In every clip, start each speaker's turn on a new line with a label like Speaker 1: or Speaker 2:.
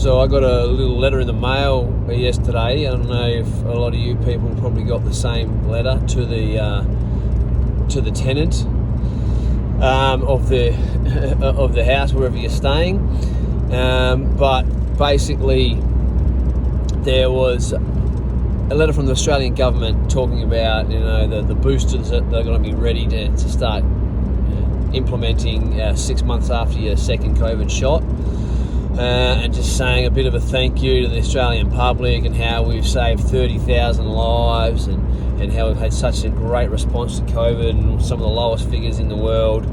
Speaker 1: So I got a little letter in the mail yesterday. I don't know if a lot of you people probably got the same letter to the tenant of the house wherever you're staying. But basically, there was a letter from the Australian government talking about the boosters that they're going to be ready to start implementing 6 months after your second COVID shot. And just saying a bit of a thank you to the Australian public and how we've saved 30,000 lives and how we've had such a great response to COVID and some of the lowest figures in the world.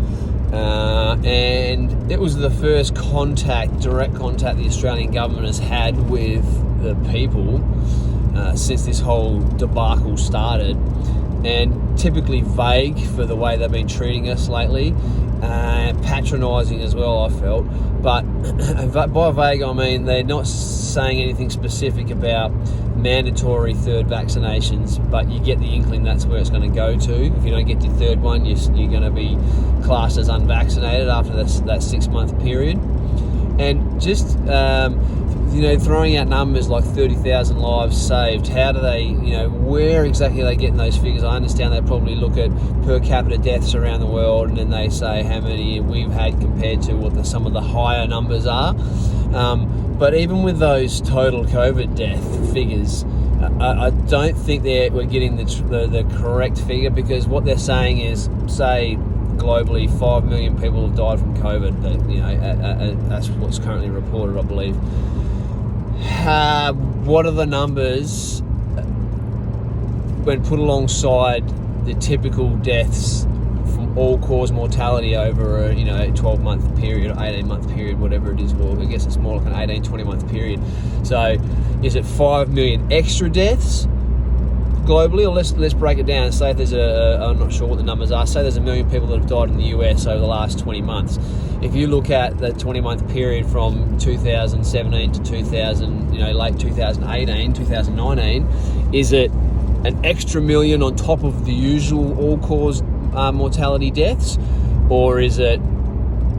Speaker 1: And it was the first direct contact the Australian government has had with the people since this whole debacle started. And typically vague for the way they've been treating us lately. Patronising as well, I felt. But by vague, I mean they're not saying anything specific about mandatory third vaccinations, but you get the inkling that's where it's going to go to. If you don't get your third one, you're going to be classed as unvaccinated after that 6 month period. And just throwing out numbers like 30,000 lives saved, how do they, where exactly are they getting those figures? I understand they probably look at per capita deaths around the world and then they say how many we've had compared to what some of the higher numbers are. But even with those total COVID death figures, I don't think we're getting the correct figure, because what they're saying is, say, globally 5 million people have died from COVID. That's what's currently reported, I believe. What are the numbers when put alongside the typical deaths from all-cause mortality over a 12-month period or 18-month period, whatever it is? Well, I guess it's more like an 18, 20-month period. So is it 5 million extra deaths globally? Or let's break it down. Say if there's I'm not sure what the numbers are, say there's 1 million people that have died in the US over the last 20 months. If you look at the 20-month period from 2017 to late 2018, 2019, is it an extra million on top of the usual all-cause mortality deaths, or is it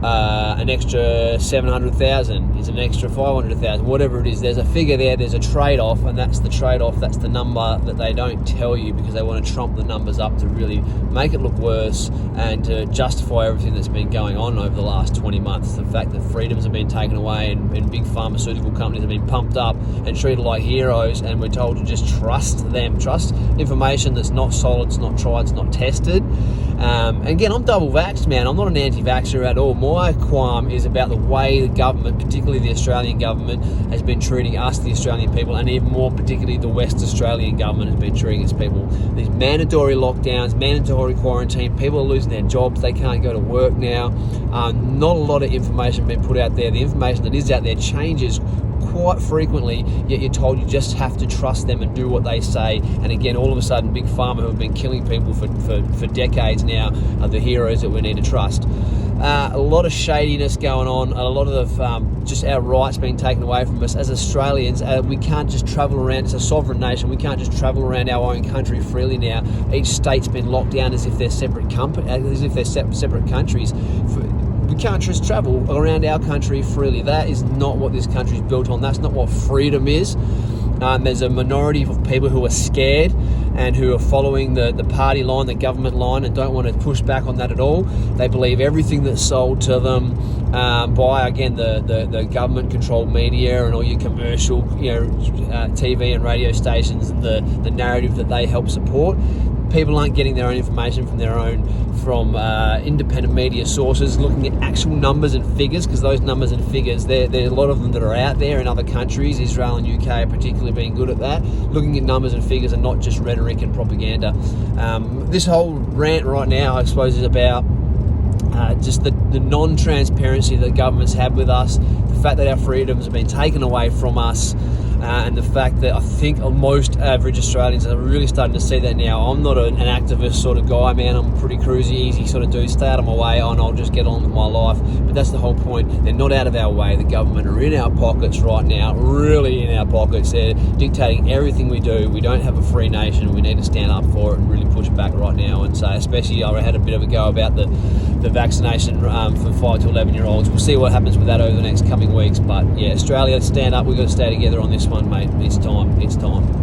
Speaker 1: an extra 700,000? Is it an extra 500,000? Whatever it is, there's a figure there, there's a trade-off, and that's the trade-off, that's the number that they don't tell you because they want to trump the numbers up to really make it look worse and to justify everything that's been going on over the last 20 months. The fact that freedoms have been taken away and big pharmaceutical companies have been pumped up and treated like heroes, and we're told to just trust them. Trust information that's not solid, it's not tried, it's not tested. Again, I'm double vaxxed, man. I'm not an anti-vaxxer at all. My qualm is about the way the government, particularly the Australian government, has been treating us, the Australian people, and even more particularly the West Australian government has been treating its people. These mandatory lockdowns, mandatory quarantine, people are losing their jobs, they can't go to work now. Not a lot of information being put out there. The information that is out there changes quite frequently, yet you're told you just have to trust them and do what they say. And again, all of a sudden, Big Pharma, who have been killing people for decades now, are the heroes that we need to trust. A lot of shadiness going on, a lot of just our rights being taken away from us as Australians. We can't just travel around. It's a sovereign nation. We can't just travel around our own country freely now. Each state's been locked down as if they're separate countries. We can't just travel around our country freely. That is not what this country is built on. That's not what freedom is. There's a minority of people who are scared and who are following the party line, the government line, and don't want to push back on that at all. They believe everything that's sold to them by, again, the government-controlled media and all your commercial, TV and radio stations, and the narrative that they help support. People aren't getting their own information from independent media sources, looking at actual numbers and figures, because those numbers and figures, there are a lot of them that are out there in other countries. Israel and UK are particularly being good at that, looking at numbers and figures and not just rhetoric and propaganda. This whole rant right now, I suppose, is about just the non-transparency that governments have with us, the fact that our freedoms have been taken away from us, And the fact that I think most average Australians are really starting to see that now. I'm not an activist sort of guy, man. I'm a pretty cruisy, easy sort of dude. Stay out of my way and I'll just get on with my life. But that's the whole point. They're not out of our way. The government are in our pockets right now, really in our pockets. They're dictating everything we do. We don't have a free nation. We need to stand up for it and really push back right now. And so especially I had a bit of a go about the vaccination for 5 to 11-year-olds. We'll see what happens with that over the next coming weeks. But yeah, Australia, stand up. We've got to stay together on this one, mate. It's time.